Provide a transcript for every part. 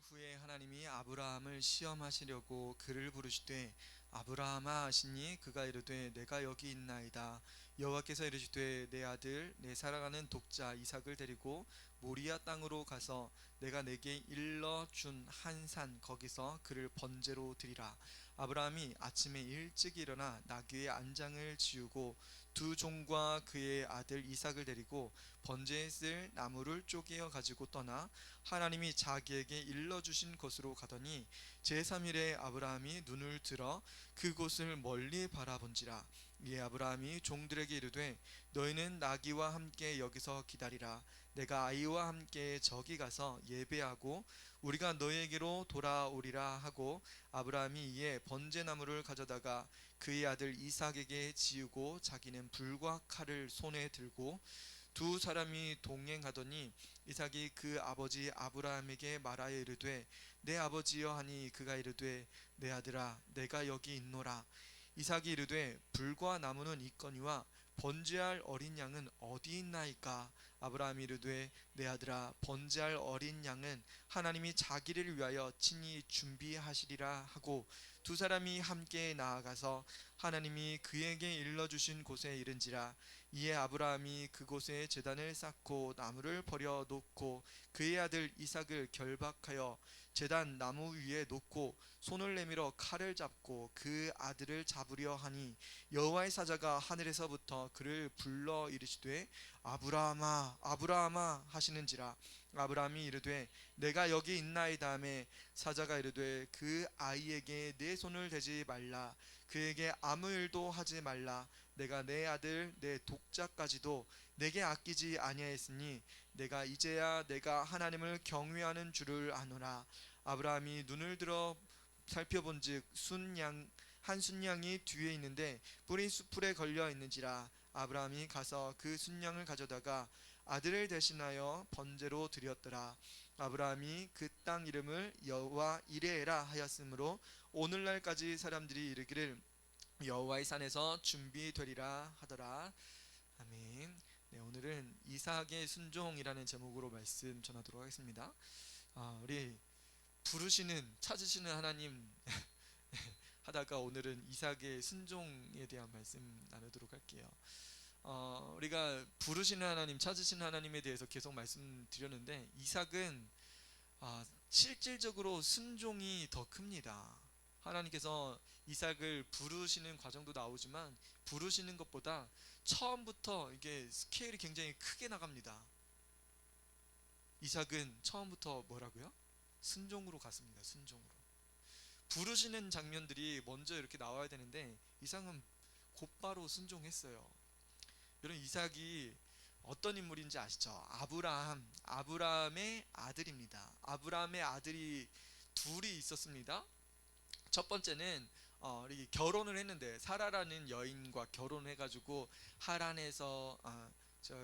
후에 하나님이 아브라함을 시험하시려고 그를 부르시되 아브라함아 하시니 그가 이르되 내가 여기 있나이다. 여호와께서 이르시되 내 아들 내 사랑하는 독자 이삭을 데리고 모리아 땅으로 가서 내가 내게 일러 준 한 산 거기서 그를 번제로 드리라. 아브라함이 아침에 일찍 일어나 나귀의 안장을 지우고 두 종과 그의 아들 이삭을 데리고 번제에 쓸 나무를 쪼개어 가지고 떠나 하나님이 자기에게 일러주신 곳으로 가더니 제3일에 아브라함이 눈을 들어 그곳을 멀리 바라본지라. 이에 아브라함이 종들에게 이르되 너희는 나귀와 함께 여기서 기다리라. 내가 아이와 함께 저기 가서 예배하고 우리가 너희에게로 돌아오리라 하고 아브라함이 이에 번제나무를 가져다가 그의 아들 이삭에게 지우고 자기는 불과 칼을 손에 들고 두 사람이 동행하더니 이삭이 그 아버지 아브라함에게 말하여 이르되 내 아버지여 하니 그가 이르되 내 아들아 내가 여기 있노라. 이삭이 이르되 불과 나무는 있거니와 번제할 어린 양은 어디 있나이까. 아브라함이 이르되 내 아들아 번제할 어린 양은 하나님이 자기를 위하여 친히 준비하시리라 하고 두 사람이 함께 나아가서 하나님이 그에게 일러주신 곳에 이른지라. 이에 아브라함이 그곳에 제단을 쌓고 나무를 버려 놓고 그의 아들 이삭을 결박하여 제단 나무 위에 놓고 손을 내밀어 칼을 잡고 그 아들을 잡으려 하니 여호와의 사자가 하늘에서부터 그를 불러 이르시되 아브라함아 아브라함아 하시는지라. 아브라함이 이르되 내가 여기 있나이다 하매 사자가 이르되 그 아이에게 내 손을 대지 말라. 그에게 아무 일도 하지 말라. 내가 내 아들 내 독자까지도 내게 아끼지 아니하였으니 내가 이제야 내가 하나님을 경외하는 줄을 아노라. 아브라함이 눈을 들어 살펴본즉 순양 한 순양이 뒤에 있는데 뿔이 숯불에 걸려 있는지라. 아브라함이 가서 그 순양을 가져다가 아들을 대신하여 번제로 드렸더라. 아브라함이 그 땅 이름을 여호와 이레라 하였으므로 오늘날까지 사람들이 이르기를 여호와의 산에서 준비되리라 하더라. 아멘. 네, 오늘은 이삭의 순종이라는 제목으로 말씀 전하도록 하겠습니다. 우리 부르시는 찾으시는 하나님 하다가 오늘은 이삭의 순종에 대한 말씀 나누도록 할게요. 우리가 부르시는 하나님, 찾으시는 하나님에 대해서 계속 말씀드렸는데 이삭은 실질적으로 순종이 더 큽니다. 하나님께서 이삭을 부르시는 과정도 나오지만 부르시는 것보다 처음부터 이게 스케일이 굉장히 크게 나갑니다. 이삭은 처음부터 뭐라고요? 순종으로 갔습니다. 순종으로. 부르시는 장면들이 먼저 이렇게 나와야 되는데 이삭은 곧바로 순종했어요. 여러분 이삭이 어떤 인물인지 아시죠? 아브라함의 아들입니다. 아브라함의 아들이 둘이 있었습니다. 첫 번째는 결혼을 했는데 사라라는 여인과 결혼을 해가지고 하란에서 저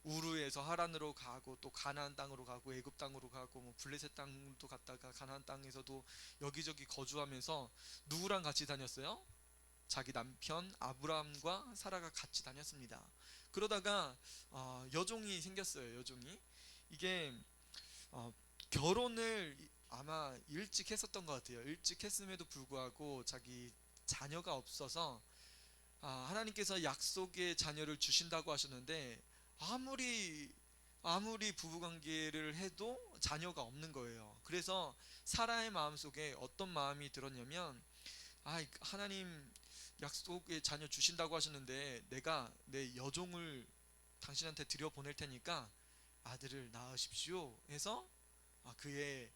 우르에서 하란으로 가고 또 가나안 땅으로 가고 애굽 땅으로 가고 뭐 블레셋 땅도 갔다가 가나안 땅에서도 여기저기 거주하면서 누구랑 같이 다녔어요? 자기 남편 아브라함과 사라가 같이 다녔습니다. 그러다가 여종이 생겼어요. 여종이 이게 어, 결혼을 아마 일찍 했었던 것 같아요. 일찍 했음에도 불구하고 자기 자녀가 없어서 하나님께서 약속의 자녀를 주신다고 하셨는데 아무리 부부관계를 해도 자녀가 없는 거예요. 그래서 사라의 마음속에 어떤 마음이 들었냐면 하나님 약속의 자녀 주신다고 하셨는데 내가 내 여종을 당신한테 들여 보낼 테니까 아들을 낳으십시오 해서 그의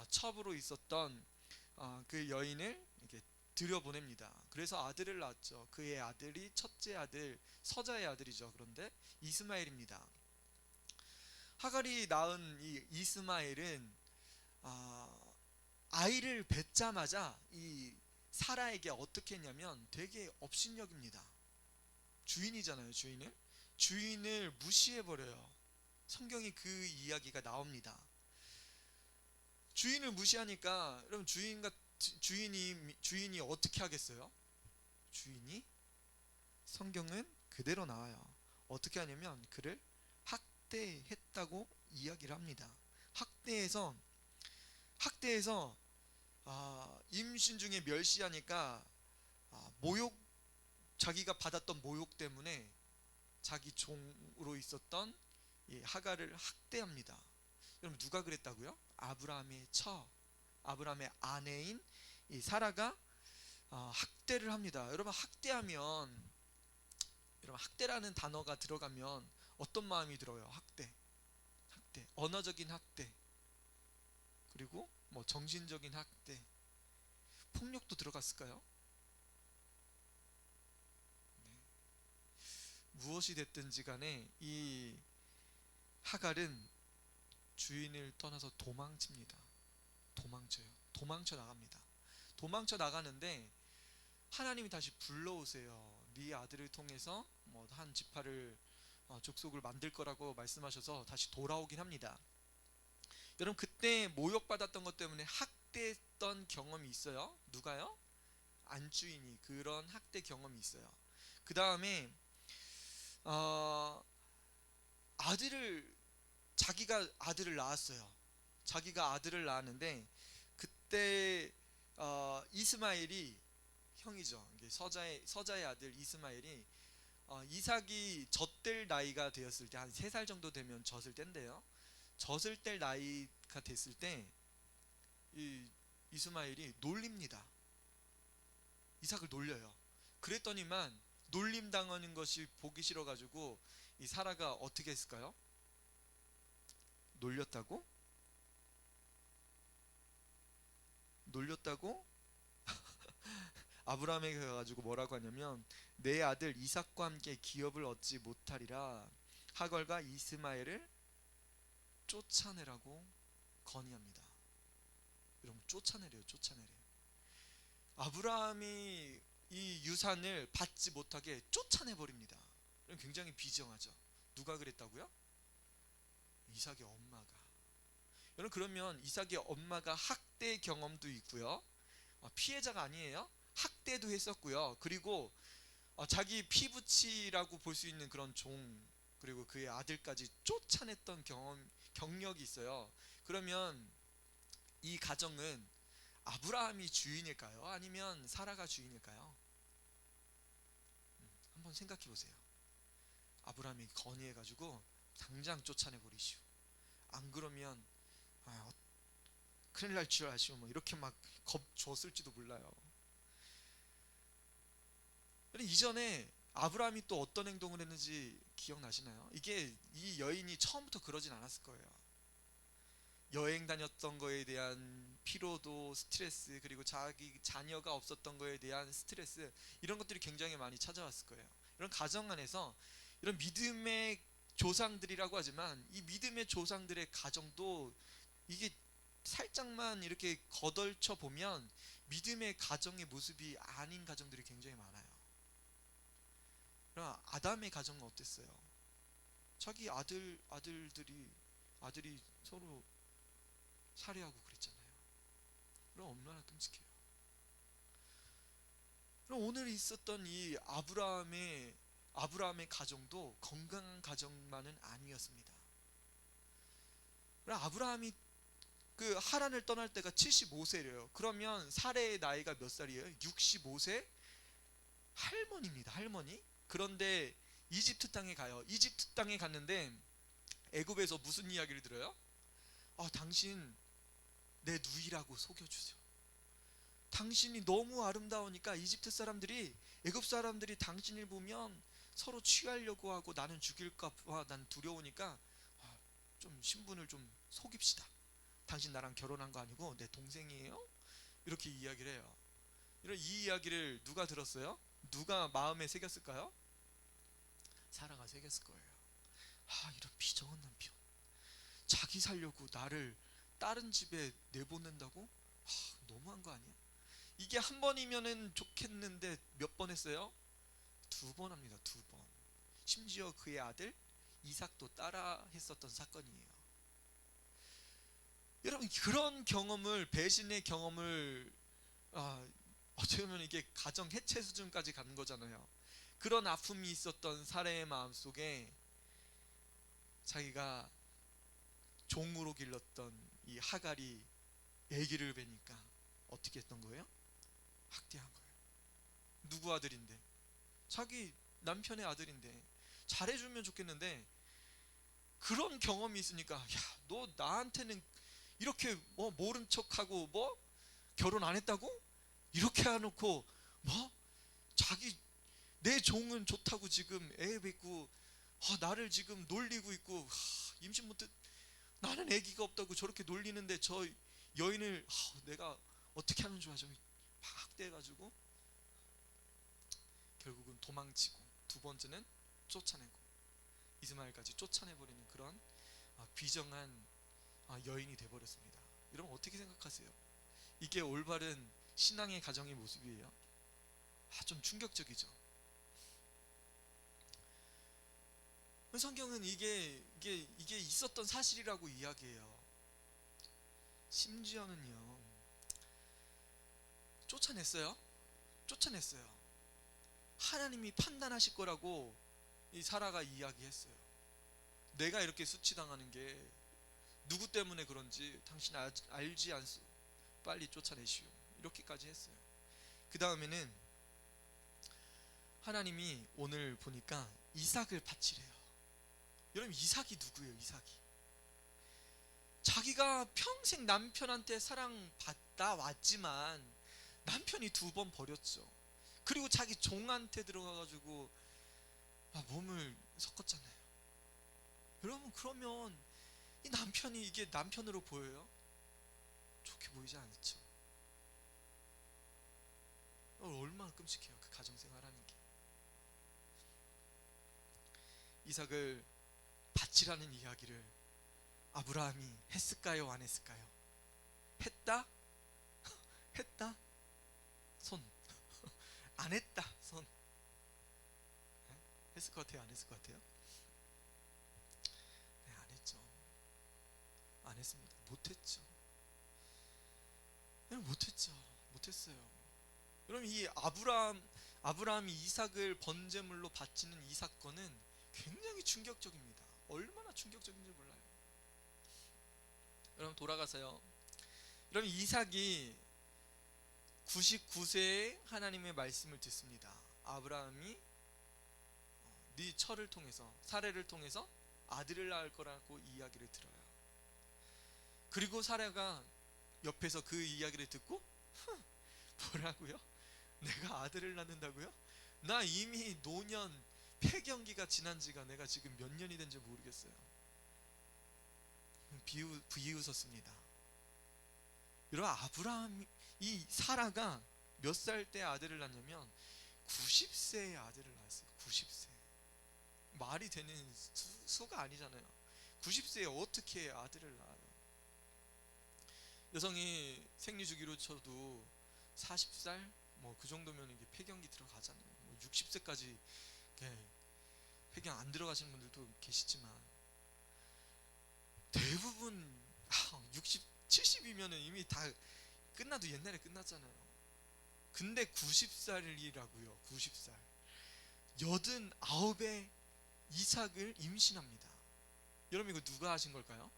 첩으로 있었던 그 여인을 이렇게 들여보냅니다. 그래서 아들을 낳았죠. 그의 아들이 첫째 아들 서자의 아들이죠. 그런데 이스마엘입니다. 하갈이 낳은 이 이스마엘은 아이를 뵙자마자 이 사라에게 어떻게 했냐면 되게 업신여깁니다. 주인이잖아요. 주인을 무시해버려요. 성경이 그 이야기가 나옵니다. 주인을 무시하니까 여러분 주인이 어떻게 하겠어요? 주인이 성경은 그대로 나와요. 어떻게 하냐면 그를 학대했다고 이야기를 합니다. 학대해서 임신 중에 멸시하니까 모욕, 자기가 받았던 모욕 때문에 자기 종으로 있었던 이 하갈을 학대합니다. 여러분 누가 그랬다고요? 아브라함의 아브라함의 아내인 이 사라가 학대를 합니다. 여러분 학대라는 단어가 들어가면 어떤 마음이 들어요? 학대, 언어적인 학대, 그리고 뭐 정신적인 학대, 폭력도 들어갔을까요? 네. 무엇이 됐든지 간에 이 하갈은 주인을 떠나서 도망쳐 나갑니다. 도망쳐 나가는데 하나님이 다시 불러오세요. 네 아들을 통해서 뭐 한 지파를 족속을 만들 거라고 말씀하셔서 다시 돌아오긴 합니다. 여러분 그때 모욕받았던 것 때문에 학대했던 경험이 있어요. 누가요? 안주인이 그런 학대 경험이 있어요. 그 다음에 어, 아들을 자기가 아들을 낳았어요. 자기가 아들을 낳았는데 그때 이스마엘이 형이죠. 이게 서자의 아들 이스마엘이 이삭이 젖될 나이가 되었을 때 한 3살 정도 되면 젖을 땐데요. 젖을 뗄 나이가 됐을 때 이 이스마엘이 놀립니다. 이삭을 놀려요. 그랬더니만 놀림 당하는 것이 보기 싫어 가지고 이 사라가 어떻게 했을까요? 놀렸다고? 놀렸다고? 아브라함에게 가가지고 뭐라고 하냐면 내 아들 이삭과 함께 기업을 얻지 못하리라 하걸과 이스마엘을 쫓아내라고 건의합니다. 여러분 쫓아내래요. 아브라함이 이 유산을 받지 못하게 쫓아내 버립니다. 굉장히 비정하죠. 누가 그랬다고요? 이삭의 엄마가. 여러분 그러면 이삭의 엄마가 학대 경험도 있고요. 피해자가 아니에요. 학대도 했었고요. 그리고 자기 피부치라고 볼 수 있는 그런 종 그리고 그의 아들까지 쫓아냈던 경력이 있어요. 그러면 이 가정은 아브라함이 주인일까요? 아니면 사라가 주인일까요? 한번 생각해 보세요. 아브라함이 건의해가지고 당장 쫓아내버리시오. 안 그러면 큰일 날 줄 아시오. 뭐 이렇게 막 겁 줬을지도 몰라요. 이전에 아브라함이 또 어떤 행동을 했는지 기억나시나요? 이게 이 여인이 처음부터 그러진 않았을 거예요. 여행 다녔던 거에 대한 피로도, 스트레스, 그리고 자기 자녀가 없었던 거에 대한 스트레스, 이런 것들이 굉장히 많이 찾아왔을 거예요. 이런 가정 안에서 이런 믿음의 조상들이라고 하지만 이 믿음의 조상들의 가정도 이게 살짝만 이렇게 거덜쳐 보면 믿음의 가정의 모습이 아닌 가정들이 굉장히 많아요. 그럼 아담의 가정은 어땠어요? 자기 아들이 서로 살해하고 그랬잖아요. 그럼 얼마나 끔찍해요. 그럼 오늘 있었던 이 아브라함의 가정도 건강한 가정만은 아니었습니다. 그럼 아브라함이 그 하란을 떠날 때가 75세래요. 그러면 사레의 나이가 몇 살이에요? 65세? 할머니입니다. 할머니. 그런데 이집트 땅에 가요. 이집트 땅에 갔는데 애굽에서 무슨 이야기를 들어요? 당신 내 누이라고 속여주세요. 당신이 너무 아름다우니까 이집트 사람들이, 애굽 사람들이 당신을 보면 서로 취하려고 하고 나는 죽일까 봐 난 두려우니까 좀 신분을 좀 속입시다. 당신 나랑 결혼한 거 아니고 내 동생이에요? 이렇게 이야기를 해요. 이 이야기를 누가 들었어요? 누가 마음에 새겼을까요? 사라가 새겼을 거예요. 이런 비정한 남편, 자기 살려고 나를 다른 집에 내보낸다고? 너무한 거 아니야? 이게 한 번이면은 좋겠는데 몇 번 했어요? 2번 합니다. 2번. 심지어 그의 아들 이삭도 따라 했었던 사건이에요. 여러분 그런 경험을, 배신의 경험을 어떻게 보면 이게 가정 해체 수준까지 가는 거잖아요. 그런 아픔이 있었던 사례의 마음속에 자기가 종으로 길렀던 이 하갈이 아기를 베니까 어떻게 했던 거예요? 학대한 거예요. 누구 아들인데? 자기 남편의 아들인데 잘해주면 좋겠는데 그런 경험이 있으니까 야, 너 나한테는 이렇게 뭐 모른 척하고 뭐 결혼 안 했다고? 이렇게 해놓고 뭐 자기 내 종은 좋다고 지금 애 뵙고 나를 지금 놀리고 있고 임신 못해 나는 아기가 없다고 저렇게 놀리는데 저 여인을 내가 어떻게 하는 줄 아죠? 막 학대해가지고 결국은 도망치고 두 번째는 쫓아내고 이스마엘까지 쫓아내버리는 그런 비정한 여인이 되어버렸습니다. 여러분 어떻게 생각하세요? 이게 올바른 신앙의 가정의 모습이에요? 좀 충격적이죠. 성경은 이게 있었던 사실이라고 이야기해요. 심지어는요 쫓아냈어요. 하나님이 판단하실 거라고 이 사라가 이야기했어요. 내가 이렇게 수치당하는 게 누구 때문에 그런지 당신 알지 않소? 빨리 쫓아내시오. 이렇게까지 했어요. 그 다음에는 하나님이 오늘 보니까 이삭을 바치래요. 여러분 이삭이 누구예요? 이삭이 자기가 평생 남편한테 사랑받다 왔지만 남편이 두 번 버렸죠. 그리고 자기 종한테 들어가가지고 몸을 섞었잖아요. 여러분 그러면 이 남편이 이게 남편으로 보여요? 좋게 보이지 않죠. 얼마나 끔찍해요. 그 가정생활하는 게. 이삭을 바치라는 이야기를 아브라함이 했을까요? 안 했을까요? 했다? 했다? 손. 안 했다? 손. 했을 것 같아요? 안 했을 것 같아요? 네, 안 했죠. 안 했습니다. 못했죠. 못했어요. 그럼 이 아브라함이 이삭을 번제물로 바치는 이 사건은 굉장히 충격적입니다. 얼마나 충격적인지 몰라요. 여러분 돌아가서요. 여러분 이삭이 99세에 하나님의 말씀을 듣습니다. 아브라함이 네 철을 통해서 사례를 통해서 아들을 낳을 거라고 이야기를 들어요. 그리고 사례가 옆에서 그 이야기를 듣고 뭐라고요? 내가 아들을 낳는다고요? 나 이미 노년 폐경기가 지난 지가 내가 지금 몇 년이 된지 모르겠어요. 비웃었습니다. 여러분 아브라함 이 사라가 몇 살 때 아들을 낳냐면 90세에 아들을 낳았어요. 90세. 말이 되는 수가 아니잖아요. 90세에 어떻게 아들을 낳아요? 여성이 생리 주기로 쳐도 40살 뭐 그 정도면 이게 폐경기 들어가잖아요. 뭐 60세까지 폐경 안 들어가시는 분들도 계시지만 대부분 60, 70이면 이미 다 끝나도 옛날에 끝났잖아요. 근데 90살이라고요. 90살 89에 이삭을 임신합니다. 여러분 이거 누가 하신 걸까요?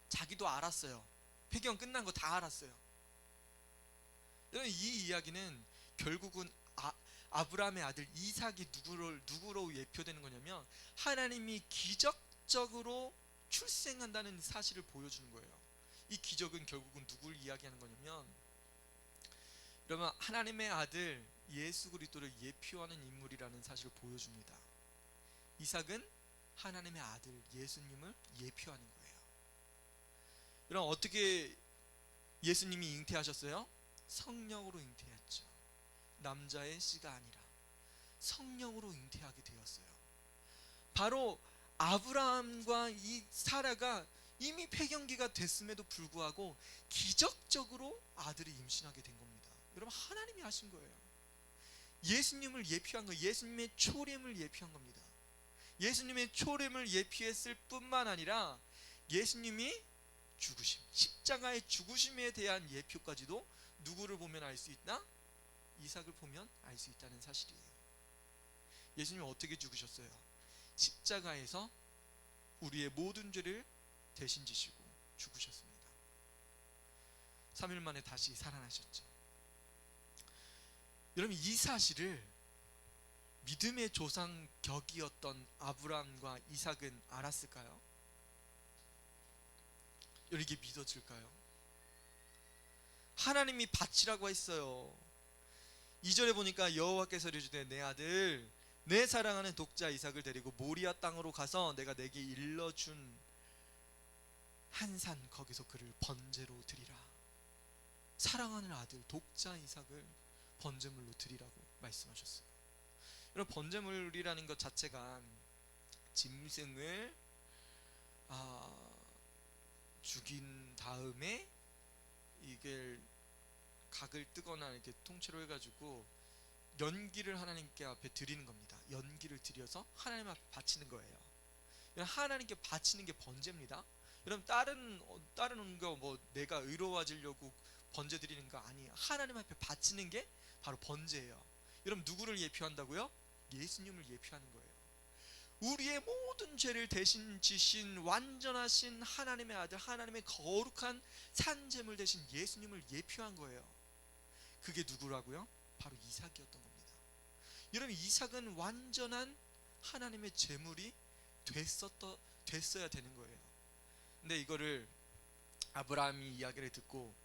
자기도 알았어요. 폐경 끝난 거 다 알았어요. 여러분 이 이야기는 결국은 아브라함의 아들 이삭이 누구로 예표되는 거냐면 하나님이 기적적으로 출생한다는 사실을 보여주는 거예요. 이 기적은 결국은 누굴 이야기하는 거냐면 여러분 하나님의 아들 예수 그리스도를 예표하는 인물이라는 사실을 보여줍니다. 이삭은 하나님의 아들 예수님을 예표하는 거예요. 여러분 어떻게 예수님이 잉태하셨어요? 성령으로 잉태했죠. 남자의 씨가 아니라 성령으로 잉태하게 되었어요. 바로 아브라함과 이 사라가 이미 폐경기가 됐음에도 불구하고 기적적으로 아들을 임신하게 된 겁니다. 여러분 하나님이 하신 거예요. 예수님을 예표한 거예요. 예수님의 초림을 예표한 겁니다. 예수님의 초림을 예표했을 뿐만 아니라 예수님이 죽으심, 십자가의 죽으심에 대한 예표까지도 누구를 보면 알 수 있다? 이삭을 보면 알 수 있다는 사실이에요. 예수님은 어떻게 죽으셨어요? 십자가에서 우리의 모든 죄를 대신 지시고 죽으셨습니다. 3일 만에 다시 살아나셨죠. 여러분, 이 사실을 믿음의 조상 격이었던 아브라함과 이삭은 알았을까요? 여러분, 이게 믿어질까요? 하나님이 바치라고 했어요. 2절에 보니까 여호와께서 이르시되 내 아들 내 사랑하는 독자 이삭을 데리고 모리아 땅으로 가서 내가 내게 일러준 한 산 거기서 그를 번제로 드리라. 사랑하는 아들 독자 이삭을 번제물로 드리라고 말씀하셨어요. 여러분, 번제물이라는 것 자체가 짐승을 죽인 다음에 이게 각을 뜨거나 이렇게 통째로 해가지고 연기를 하나님께 앞에 드리는 겁니다. 연기를 드려서 하나님 앞에 바치는 거예요. 하나님께 바치는 게 번제입니다. 여러분, 다른 거 뭐 내가 의로워지려고 번제 드리는 거 아니에요. 하나님 앞에 바치는 게 바로 번제예요. 여러분, 누구를 예표한다고요? 예수님을 예표하는 거예요. 우리의 모든 죄를 대신 지신 완전하신 하나님의 아들, 하나님의 거룩한 산제물 대신 예수님을 예표한 거예요. 그게 누구라고요? 바로 이삭이었던 겁니다. 여러분, 이삭은 완전한 하나님의 제물이 됐어야 되는 거예요. 근데 이거를 아브라함이 이야기를 듣고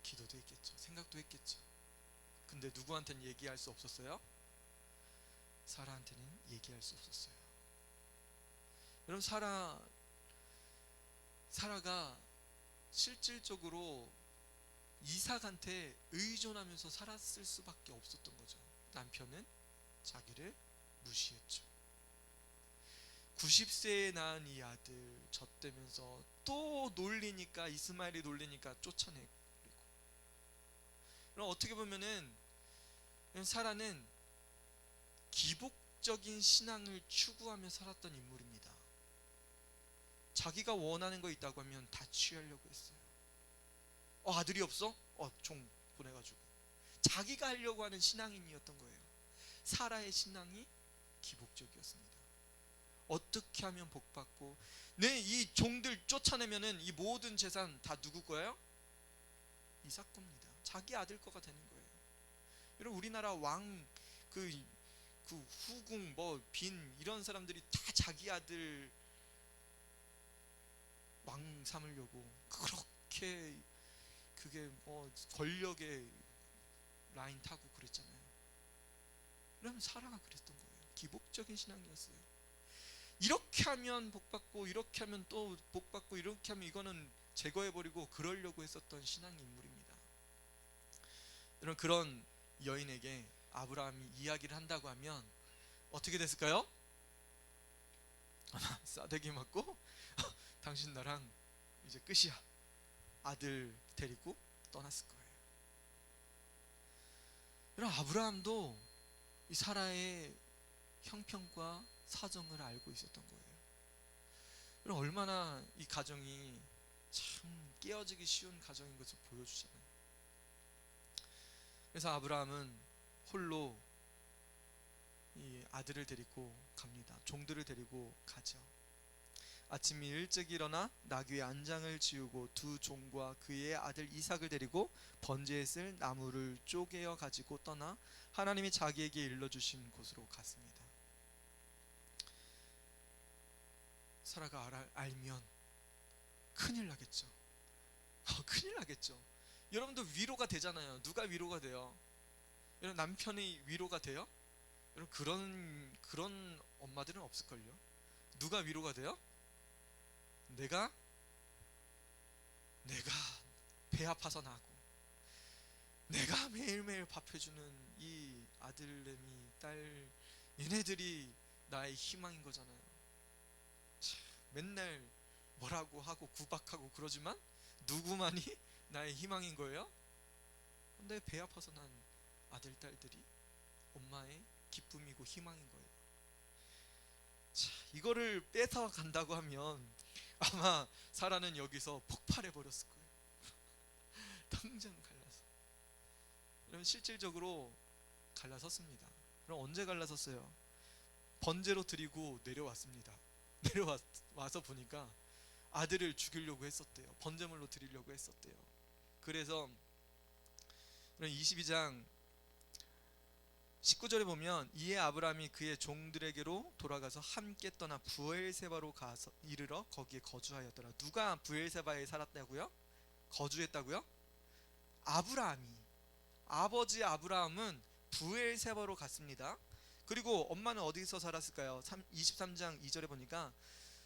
기도도 했겠죠. 생각도 했겠죠. 근데 누구한테는 얘기할 수 없었어요? 사라한테는 얘기할 수 없었어요. 여러분, 사라가 실질적으로 이삭한테 의존하면서 살았을 수밖에 없었던 거죠. 남편은 자기를 무시했죠. 90세에 낳은 이 아들 젖대면서 또 놀리니까, 이스마엘이 놀리니까 쫓아내고. 그럼 어떻게 보면은 사라는 기복적인 신앙을 추구하며 살았던 인물입니다. 자기가 원하는 거 있다고 하면 다 취하려고 했어요. 아들이 없어? 종 보내가지고. 자기가 하려고 하는 신앙인이었던 거예요. 사라의 신앙이 기복적이었습니다. 어떻게 하면 복받고, 이 종들 쫓아내면은 이 모든 재산 다 누구 거예요? 이삭 겁니다. 자기 아들 거가 되는 거예요. 여러분, 우리나라 왕, 그 후궁, 빈 이런 사람들이 다 자기 아들 왕 삼으려고 그렇게 그게 권력의 라인 타고 그랬잖아요. 그러면 사라가 그랬던 거예요. 기복적인 신앙이었어요. 이렇게 하면 복받고, 이렇게 하면 또 복받고, 이렇게 하면 이거는 제거해버리고 그러려고 했었던 신앙 인물입니다. 여러분, 그런 여인에게 아브라함이 이야기를 한다고 하면 어떻게 됐을까요? 아마 싸대기 맞고 당신 나랑 이제 끝이야, 아들 데리고 떠났을 거예요. 여러분, 아브라함도 이 사라의 형편과 사정을 알고 있었던 거예요. 여러분, 얼마나 이 가정이 참 깨어지기 쉬운 가정인 것을 보여주잖아요. 그래서 아브라함은 홀로 이 아들을 데리고 갑니다. 종들을 데리고 가죠. 아침이 일찍 일어나 나귀의 안장을 지우고 두 종과 그의 아들 이삭을 데리고 번제에 쓸 나무를 쪼개어 가지고 떠나 하나님이 자기에게 일러주신 곳으로 갔습니다. 사라가 알면 큰일 나겠죠. 큰일 나겠죠. 여러분도 위로가 되잖아요. 누가 위로가 돼요? 여러분, 남편이 위로가 돼요? 여러분, 그런 엄마들은 없을걸요. 누가 위로가 돼요? 내가 배 아파서 나고, 내가 매일매일 밥 해주는 이 아들내미, 딸, 얘네들이 나의 희망인 거잖아요. 맨날 뭐라고 하고 구박하고 그러지만 누구만이 나의 희망인 거예요? 근데 배 아파서 난 아들, 딸들이 엄마의 기쁨이고 희망인 거예요. 이거를 뺏어 간다고 하면 아마 사라는 여기서 폭발해 버렸을 거예요. 당장 갈라서. 그러면 실질적으로 갈라섰습니다. 그럼 언제 갈라섰어요? 번제로 드리고 내려왔습니다. 내려와서 보니까 아들을 죽이려고 했었대요. 번제물로 드리려고 했었대요. 그래서 22장 19절에 보면 이에 아브라함이 그의 종들에게로 돌아가서 함께 떠나 부엘세바로 가서 이르러 거기에 거주하였더라. 누가 부엘세바에 살았다고요? 거주했다고요? 아브라함이. 아버지 아브라함은 부엘세바로 갔습니다. 그리고 엄마는 어디서 살았을까요? 23장 2절에 보니까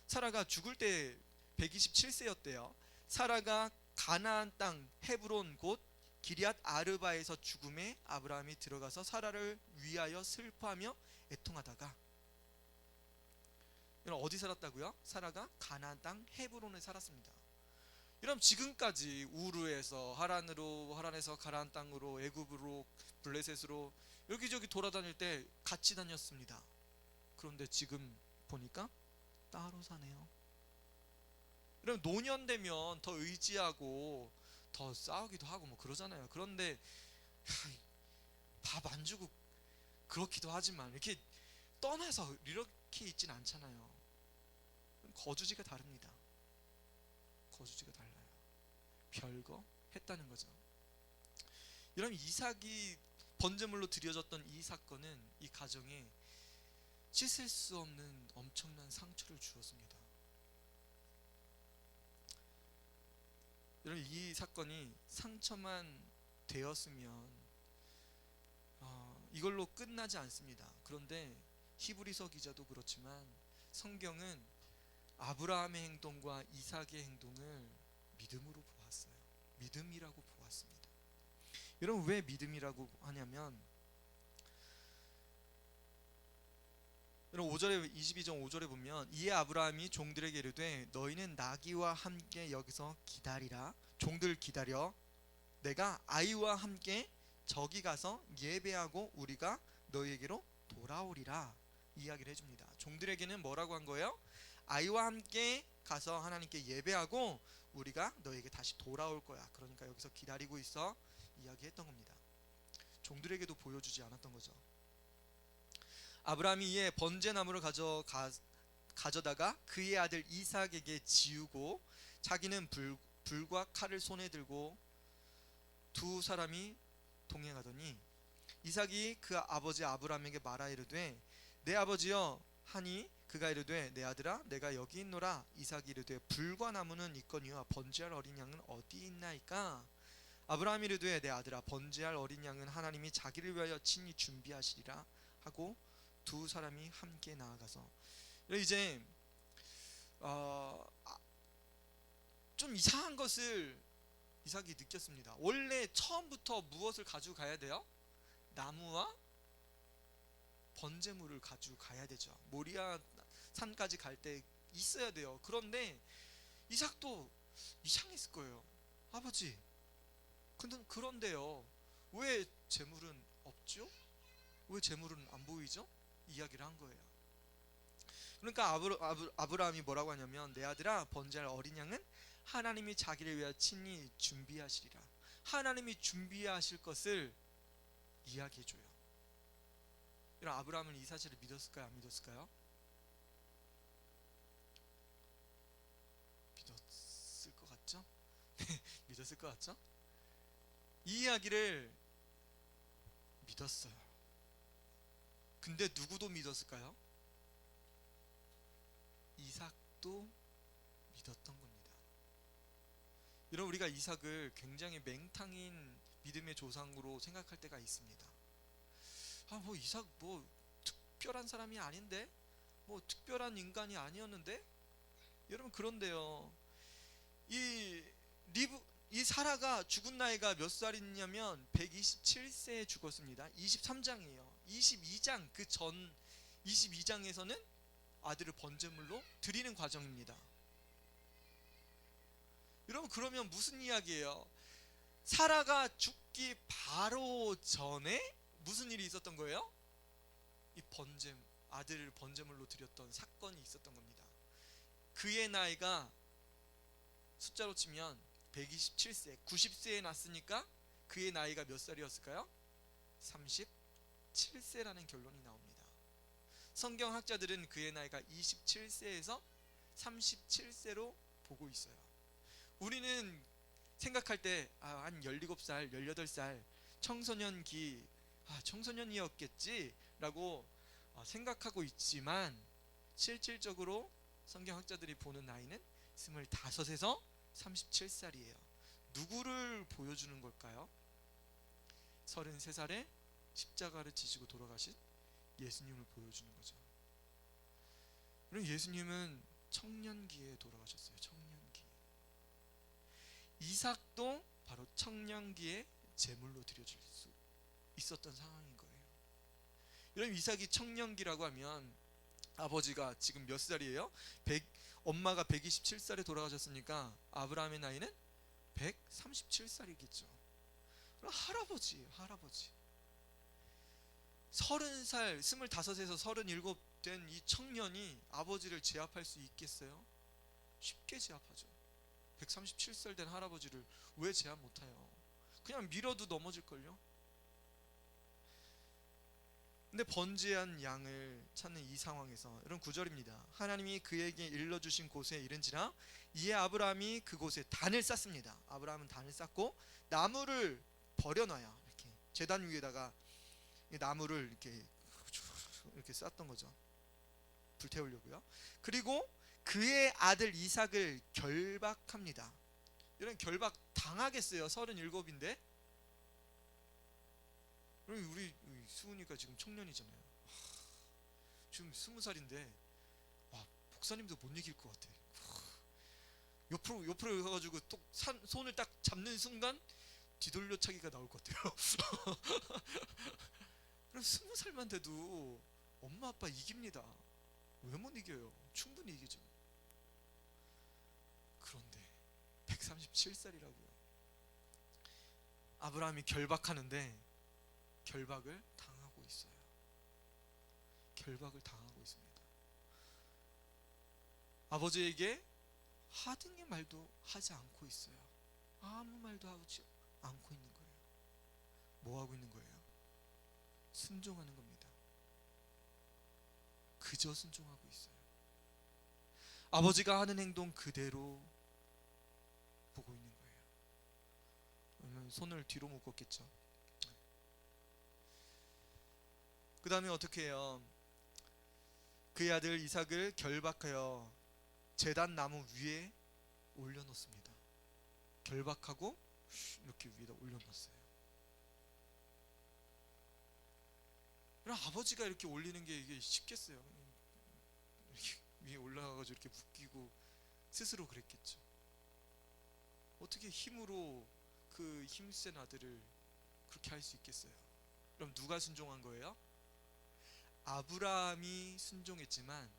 사라가 죽을 때 127세였대요. 사라가 가나안 땅 헤브론 곧 기럇 아르바에서 죽음에 아브라함이 들어가서 사라를 위하여 슬퍼하며 애통하다가, 여러분 어디 살았다고요? 사라가 가나안 땅 헤브론에 살았습니다. 여러분 지금까지 우르에서 하란으로, 하란에서 가나안 땅으로, 애굽으로, 블레셋으로 여기저기 돌아다닐 때 같이 다녔습니다. 그런데 지금 보니까 따로 사네요. 여러분 노년되면 더 의지하고 더 싸우기도 하고 뭐 그러잖아요. 그런데 밥 안 주고 그렇기도 하지만 이렇게 떠나서 이렇게 있진 않잖아요. 거주지가 다릅니다. 거주지가 달라요. 별거 했다는 거죠. 여러분 이삭이 번제물로 드려졌던 이 사건은 이 가정에 씻을 수 없는 엄청난 상처를 주었습니다. 여러분 이 사건이 상처만 되었으면 이걸로 끝나지 않습니다. 그런데 히브리서 기자도 그렇지만 성경은 아브라함의 행동과 이삭의 행동을 믿음으로 보았어요. 믿음이라고 보았습니다. 여러분 왜 믿음이라고 하냐면, 여러분 5절에 22장 5절에 보면 이에 아브라함이 종들에게 이르되 너희는 나귀와 함께 여기서 기다리라. 종들 기다려. 내가 아이와 함께 저기 가서 예배하고 우리가 너희에게로 돌아오리라. 이야기를 해줍니다. 종들에게는 뭐라고 한 거예요? 아이와 함께 가서 하나님께 예배하고 우리가 너에게 다시 돌아올 거야. 그러니까 여기서 기다리고 있어. 이야기했던 겁니다. 종들에게도 보여주지 않았던 거죠. 아브라함이 이에 번제나무를 가져다가 그의 아들 이삭에게 지우고 자기는 불과 칼을 손에 들고 두 사람이 동행하더니 이삭이 그 아버지 아브라함에게 말하 이르되 내 아버지여 하니 그가 이르되 내 아들아 내가 여기 있노라. 이삭이 이르되 불과 나무는 있거니와 번제할 어린 양은 어디 있나이까. 아브라함이 이르되 내 아들아 번제할 어린 양은 하나님이 자기를 위하여 친히 준비하시리라 하고 두 사람이 함께 나아가서, 이제 좀 이상한 것을 이삭이 느꼈습니다. 원래 처음부터 무엇을 가지고 가야 돼요? 나무와 번제물을 가지고 가야 되죠. 모리아 산까지 갈 때 있어야 돼요. 그런데 이삭도 이상했을 거예요. 아버지, 그런데요 왜 제물은 없죠? 왜 제물은 안 보이죠? 이야기를 한 거예요. 그러니까 아브라함이 뭐라고 하냐면 내 아들아 번제할 어린 양은 하나님이 자기를 위하여 친히 준비하시리라. 하나님이 준비하실 것을 이야기해줘요. 여러분 아브라함은 이 사실을 믿었을까요? 안 믿었을까요? 믿었을 것 같죠? 믿었을 것 같죠? 이 이야기를 믿었어요. 근데 누구도 믿었을까요? 이삭도 믿었던 겁니다. 여러분 우리가 이삭을 굉장히 맹탕인 믿음의 조상으로 생각할 때가 있습니다. 뭐 이삭 뭐 특별한 사람이 아닌데, 뭐 특별한 인간이 아니었는데. 여러분 그런데요 이 사라가 죽은 나이가 몇 살이냐면 127세에 죽었습니다. 23장이에요. 22장 그 전 22장에서는 아들을 번제물로 드리는 과정입니다. 여러분 그러면 무슨 이야기예요? 사라가 죽기 바로 전에 무슨 일이 있었던 거예요? 이 아들을 번제물로 드렸던 사건이 있었던 겁니다. 그의 나이가 숫자로 치면 127세, 90세에 났으니까 그의 나이가 몇 살이었을까요? 37세라는 결론이 나옵니다. 성경학자들은 그의 나이가 27세에서 37세로 보고 있어요. 우리는 생각할 때 한 17살, 18살 청소년기, 청소년이었겠지라고 생각하고 있지만 실질적으로 성경학자들이 보는 나이는 25에서 37살이에요. 누구를 보여주는 걸까요? 33살에 십자가를 지시고 돌아가신 예수님을 보여주는 거죠. 그럼 예수님은 청년기에 돌아가셨어요. 청년기. 이삭도 바로 청년기에 제물로 드려질 수 있었던 상황인 거예요. 여러분, 이삭이 청년기라고 하면 아버지가 지금 몇 살이에요? 엄마가 127살에 돌아가셨으니까 아브라함의 나이는 137살이겠죠. 그럼 할아버지예요. 할아버지. 30살, 25에서 37 된 이 청년이 아버지를 제압할 수 있겠어요? 쉽게 제압하죠. 137살 된 할아버지를 왜 제압 못해요? 그냥 밀어도 넘어질걸요? 근데 번제한 양을 찾는 이 상황에서 이런 구절입니다. 하나님이 그에게 일러주신 곳에 이른지라 이에 아브라함이 그곳에 단을 쌓습니다. 아브라함은 단을 쌓고 나무를 버려놔요. 이렇게 제단 위에다가 나무를 이렇게 쌓던 거죠. 불태우려고요. 그리고 그의 아들 이삭을 결박합니다. 이런 결박 당하겠어요. 37인데. 우리 수은이가 지금 청년이잖아요. 지금 20살인데 목사님도 못 이길 것 같아. 옆으로 가가지고 또 손을 딱 잡는 순간 뒤돌려차기가 나올 것 같아요. 그럼 20살만 돼도 엄마 아빠 이깁니다. 왜 못 이겨요? 충분히 이기죠. 그런데 137살이라고요. 아브라함이 결박하는데 결박을 당하고 있어요. 결박을 당하고 있습니다. 아버지에게 하등의 말도 하지 않고 있어요. 아무 말도 하지 않고 있는 거예요. 뭐 하고 있는 거예요? 순종하는 겁니다. 그저 순종하고 있어요. 아버지가 하는 행동 그대로 보고 있는 거예요. 그러면 손을 뒤로 묶었겠죠. 그 다음에 어떻게 해요? 그의 아들 이삭을 결박하여 제단 나무 위에 올려놓습니다. 결박하고 이렇게 위에다 올려놨어요. 그럼 아버지가 이렇게 올리는 게 이게 쉽겠어요? 이렇게 위에 올라가가지고 이렇게 묶이고 스스로 그랬겠죠. 어떻게 힘으로 그 힘센 아들을 그렇게 할 수 있겠어요? 그럼 누가 순종한 거예요? 아브라함이 순종했지만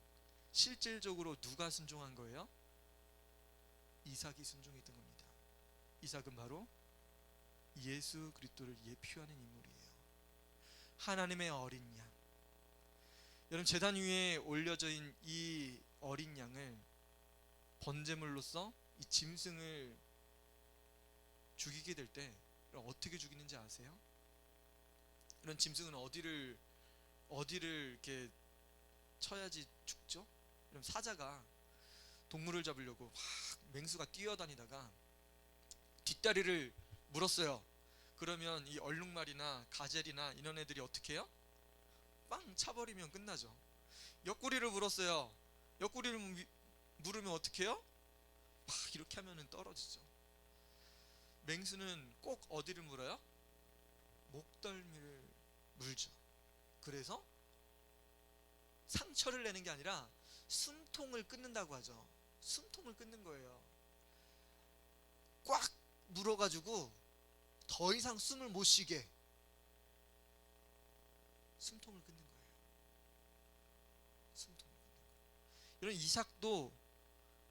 실질적으로 누가 순종한 거예요? 이삭이 순종했던 겁니다. 이삭은 바로 예수 그리스도를 예표하는 인물이에요. 하나님의 어린 양. 여러분, 제단 위에 올려져 있는 이 어린 양을 번제물로서 이 짐승을 죽이게 될 때 어떻게 죽이는지 아세요? 이런 짐승은 어디를 이렇게 쳐야지 죽죠? 그럼 사자가 동물을 잡으려고 막 맹수가 뛰어다니다가 뒷다리를 물었어요. 그러면 이 얼룩말이나 가젤이나 이런 애들이 어떻게 해요? 빵 차버리면 끝나죠. 옆구리를 물었어요. 옆구리를 물으면 어떻게 해요? 막 이렇게 하면 떨어지죠. 맹수는 꼭 어디를 물어요? 목덜미를 물죠. 그래서 상처를 내는 게 아니라 숨통을 끊는다고 하죠. 숨통을 끊는 거예요. 꽉 물어가지고 더 이상 숨을 못 쉬게 숨통을 끊는 거예요. 숨통을 끊는 거예요. 이런 이삭도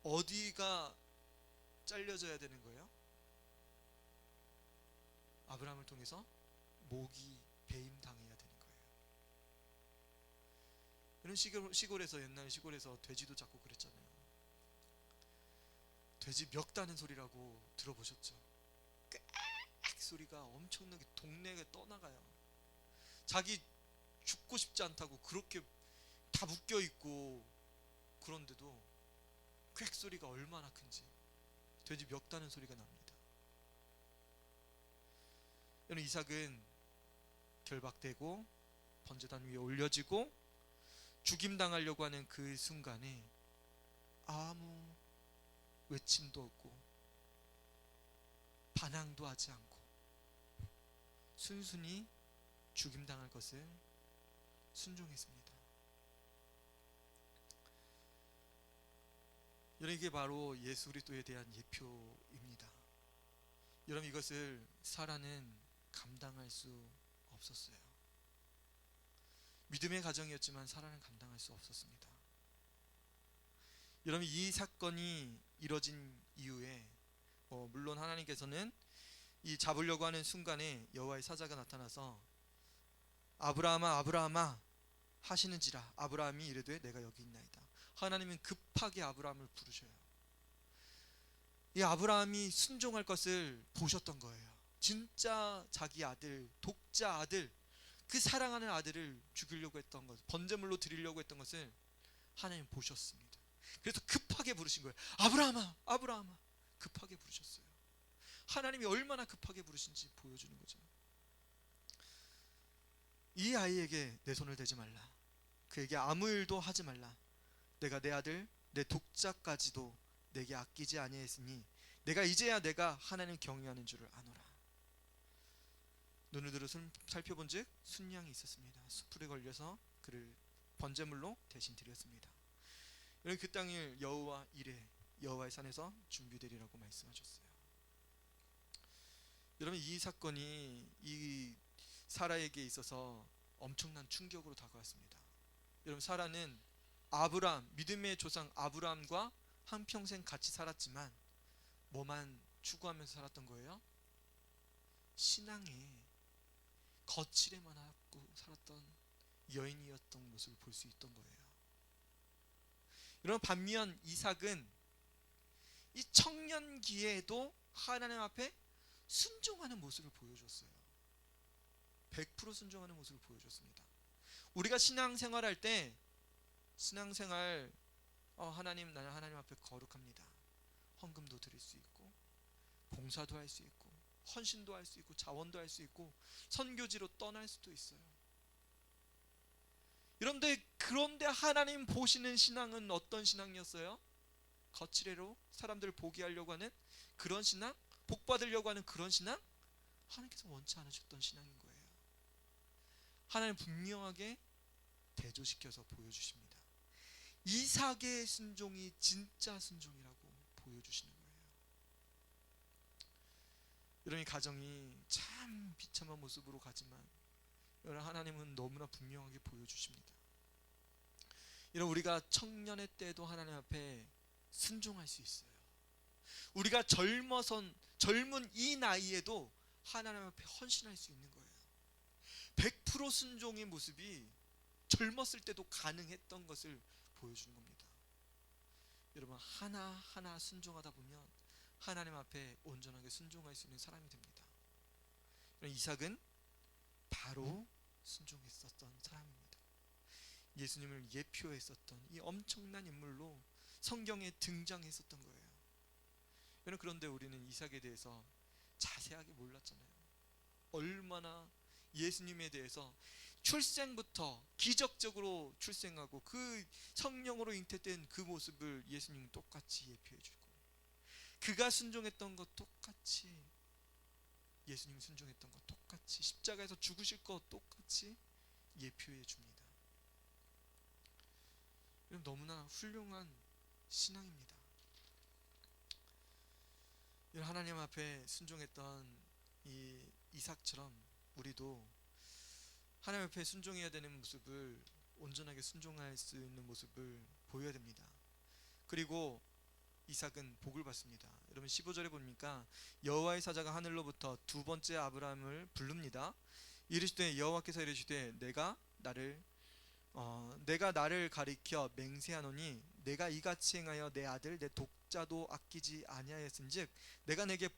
어디가 잘려져야 되는 거예요? 아브라함을 통해서 목이 배임당해야 되는 거예요. 이런 시골에서 옛날 시골에서 돼지도 잡고 그랬잖아요. 돼지 멱다는 소리라고 들어보셨죠? 꽥 소리가 엄청나게 동네에 떠나가요. 자기 죽고 싶지 않다고 그렇게 다 묶여 있고 그런데도 꽥 소리가 얼마나 큰지 돼지 멱다는 소리가 납니다. 여러분, 이삭은 결박되고 번제단 위에 올려지고 죽임당하려고 하는 그 순간에 아무 외침도 없고 반항도 하지 않고 순순히 죽임당할 것을 순종했습니다. 여러분, 이게 바로 예수 그리스도에 대한 예표입니다. 여러분, 이것을 사라는 감당할 수 없었어요. 믿음의 가정이었지만 사라는 감당할 수 없었습니다. 여러분, 이 사건이 이뤄진 이후에 물론 하나님께서는 이 잡으려고 하는 순간에 여호와의 사자가 나타나서 아브라함아 아브라함아 하시는지라. 아브라함이 이르되 내가 여기 있나이다. 하나님은 급하게 아브라함을 부르셔요. 이 아브라함이 순종할 것을 보셨던 거예요. 진짜 자기 아들, 독자 아들, 그 사랑하는 아들을 죽이려고 했던 것, 번제물로 드리려고 했던 것을 하나님 보셨습니다. 그래서 급하게 부르신 거예요. 아브라함아 아브라함아. 급하게 부르셨어요. 하나님이 얼마나 급하게 부르신지 보여주는 거죠. 이 아이에게 내 손을 대지 말라. 그에게 아무 일도 하지 말라. 내가 내 아들 내 독자까지도 내게 아끼지 아니했으니 내가 이제야 내가 하나님을 경외하는 줄을 아노라. 눈을 들어 살펴본즉 순양이 있었습니다. 수풀에 걸려서 그를 번제물로 대신 드렸습니다. 여러분, 그 땅을 여호와 이레 여호와의 산에서 준비되리라고 말씀하셨어요. 여러분, 이 사건이 이 사라에게 있어서 엄청난 충격으로 다가왔습니다. 여러분, 사라는 아브라함, 믿음의 조상 아브라함과 한평생 같이 살았지만 뭐만 추구하면서 살았던 거예요? 신앙에 거칠에만 하고 살았던 여인이었던 모습을 볼 수 있던 거예요. 여러분, 반면 이삭은 이 청년기에도 하나님 앞에 순종하는 모습을 보여줬어요. 100% 순종하는 모습을 보여줬습니다. 우리가 신앙생활할 때 신앙생활 하나님, 나는 하나님 앞에 거룩합니다. 헌금도 드릴 수 있고 봉사도 할 수 있고 헌신도 할 수 있고 자원도 할 수 있고 선교지로 떠날 수도 있어요. 그런데 하나님 보시는 신앙은 어떤 신앙이었어요? 거칠애로 사람들을 보게 하려고 하는 그런 신앙? 복 받으려고 하는 그런 신앙? 하나님께서 원치 않으셨던 신앙인 거예요. 하나님 분명하게 대조시켜서 보여주십니다. 이삭의 순종이 진짜 순종이라고 보여주시는 거예요. 여러분, 이 가정이 참 비참한 모습으로 가지만 여러분, 하나님은 너무나 분명하게 보여주십니다. 여러분, 우리가 청년의 때도 하나님 앞에 순종할 수 있어요. 우리가 젊은 이 나이에도 하나님 앞에 헌신할 수 있는 거예요. 100% 순종의 모습이 젊었을 때도 가능했던 것을 보여주는 겁니다. 여러분, 하나하나 순종하다 보면 하나님 앞에 온전하게 순종할 수 있는 사람이 됩니다. 이삭은 바로 순종했었던 사람입니다. 예수님을 예표했었던 이 엄청난 인물로 성경에 등장했었던 거예요. 여러분, 그런데 우리는 이삭에 대해서 자세하게 몰랐잖아요. 얼마나 예수님에 대해서 출생부터 기적적으로 출생하고 그 성령으로 잉태된 그 모습을 예수님은 똑같이 예표해 주고, 그가 순종했던 것 똑같이 예수님 순종했던 것 똑같이 십자가에서 죽으실 것 똑같이 예표해 줍니다. 너무나 훌륭한 신앙입니다. 하나님 앞에 순종했던 이 이삭처럼 우리도 하나님 앞에 순종해야 되는 모습을, 온전하게 순종할 수 있는 모습을 보여야 됩니다. 그리고 이삭은 복을 받습니다. 여러분, 15절에 보니까 여호와의 사자가 하늘로부터 두 번째 아브라함을 부릅니다. 이르시되 여호와께서 이르시되 내가 나를 가리켜 맹세하노니 내가 이같이 행하여 내 아들 내 독자도 아끼지 아니하였은즉 내가 내게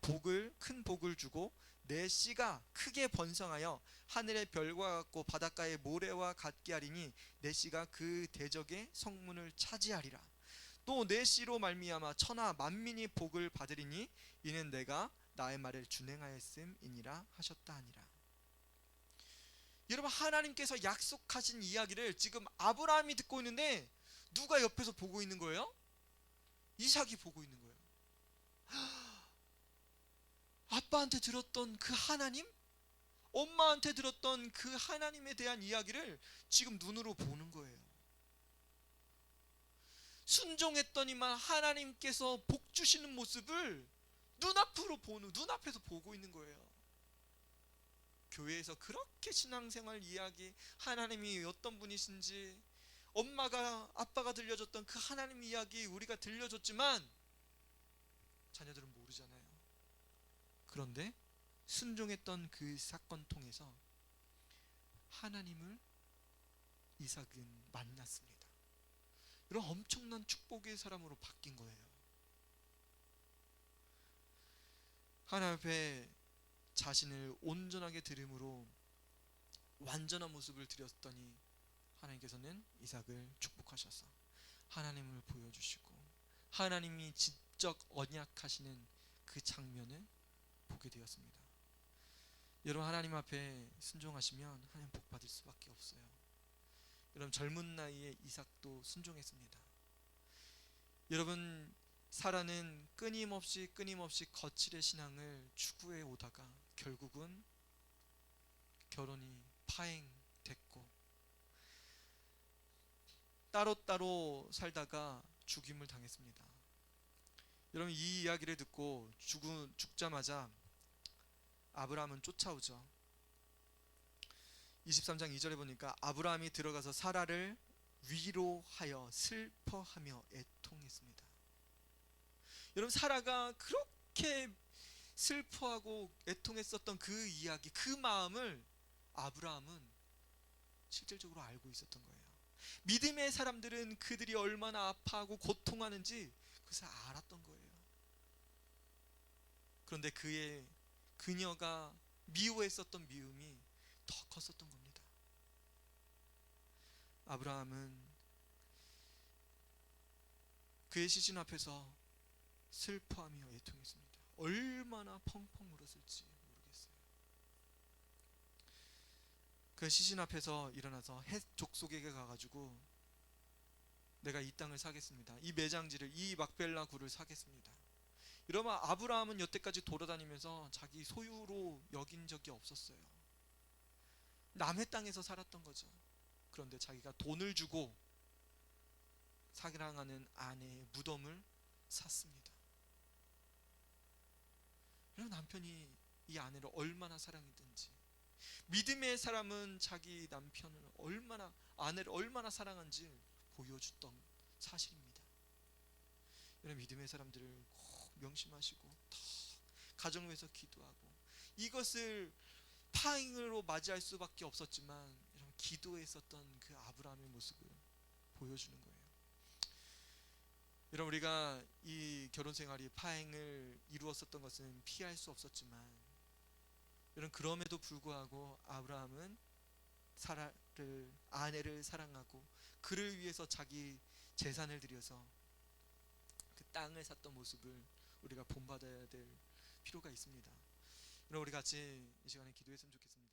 큰 복을 주고 내 씨가 크게 번성하여 하늘의 별과 같고 바닷가의 모래와 같게 하리니 내 씨가 그 대적의 성문을 차지하리라. 또 내 씨로 말미암아 천하 만민이 복을 받으리니 이는 내가 나의 말을 준행하였음이니라 하셨다 하니라. 여러분, 하나님께서 약속하신 이야기를 지금 아브라함이 듣고 있는데 누가 옆에서 보고 있는 거예요? 이삭이 보고 있는 거예요. 아빠한테 들었던 그 하나님, 엄마한테 들었던 그 하나님에 대한 이야기를 지금 눈으로 보는 거예요. 순종했더니만 하나님께서 복 주시는 모습을 눈앞에서 보고 있는 거예요. 교회에서 그렇게 신앙생활 이야기, 하나님이 어떤 분이신지, 엄마가 아빠가 들려줬던 그 하나님 이야기 우리가 들려줬지만 자녀들은 모르잖아요. 그런데 순종했던 그 사건 통해서 하나님을 이삭은 만났습니다. 이런 엄청난 축복의 사람으로 바뀐 거예요. 하나님 앞에 자신을 온전하게 드림으로 완전한 모습을 드렸더니 하나님께서는 이삭을 축복하셔서 하나님을 보여주시고 하나님이 직접 언약하시는 그 장면을 보게 되었습니다. 여러분, 하나님 앞에 순종하시면 하나님 복 받을 수밖에 없어요. 여러분, 젊은 나이에 이삭도 순종했습니다. 여러분, 사라는 끊임없이 거칠의 신앙을 추구해 오다가 결국은 결혼이 파행됐고 따로따로 살다가 죽임을 당했습니다. 여러분, 이 이야기를 듣고 죽자마자 아브라함은 쫓아오죠. 23장 2절에 보니까 아브라함이 들어가서 사라를 위로하여 슬퍼하며 애통했습니다. 여러분, 사라가 그렇게 슬퍼하고 애통했었던 그 이야기, 그 마음을 아브라함은 실질적으로 알고 있었던 거예요. 믿음의 사람들은 그들이 얼마나 아파하고 고통하는지 그것을 알았던 거예요. 그런데 그녀가 미워했었던 미움이 더 컸었던 겁니다. 아브라함은 그의 시신 앞에서 슬퍼하며 애통했습니다. 얼마나 펑펑 울었을지 모르겠어요. 그 시신 앞에서 일어나서 헷 족속에게 가가지고 내가 이 땅을 사겠습니다. 이 매장지를, 이 막벨라 굴을 사겠습니다. 이러면 아브라함은 여태까지 돌아다니면서 자기 소유로 여긴 적이 없었어요. 남의 땅에서 살았던 거죠. 그런데 자기가 돈을 주고 사랑하는 아내의 무덤을 샀습니다. 이런 남편이 이 아내를 얼마나 사랑했든지, 믿음의 사람은 자기 남편을 아내를 얼마나 사랑한지 보여줬던 사실입니다. 이런 믿음의 사람들을 꼭 명심하시고 더 가정을 위해서 기도하고, 이것을 파행으로 맞이할 수밖에 없었지만 이런 기도했었던 그 아브라함의 모습을 보여주는 거예요. 여러분, 우리가 이 결혼 생활이 파행을 이루었었던 것은 피할 수 없었지만, 여러분, 그럼에도 불구하고 아브라함은 아내를 사랑하고 그를 위해서 자기 재산을 들여서 그 땅을 샀던 모습을 우리가 본받아야 될 필요가 있습니다. 여러분, 우리 같이 이 시간에 기도했으면 좋겠습니다.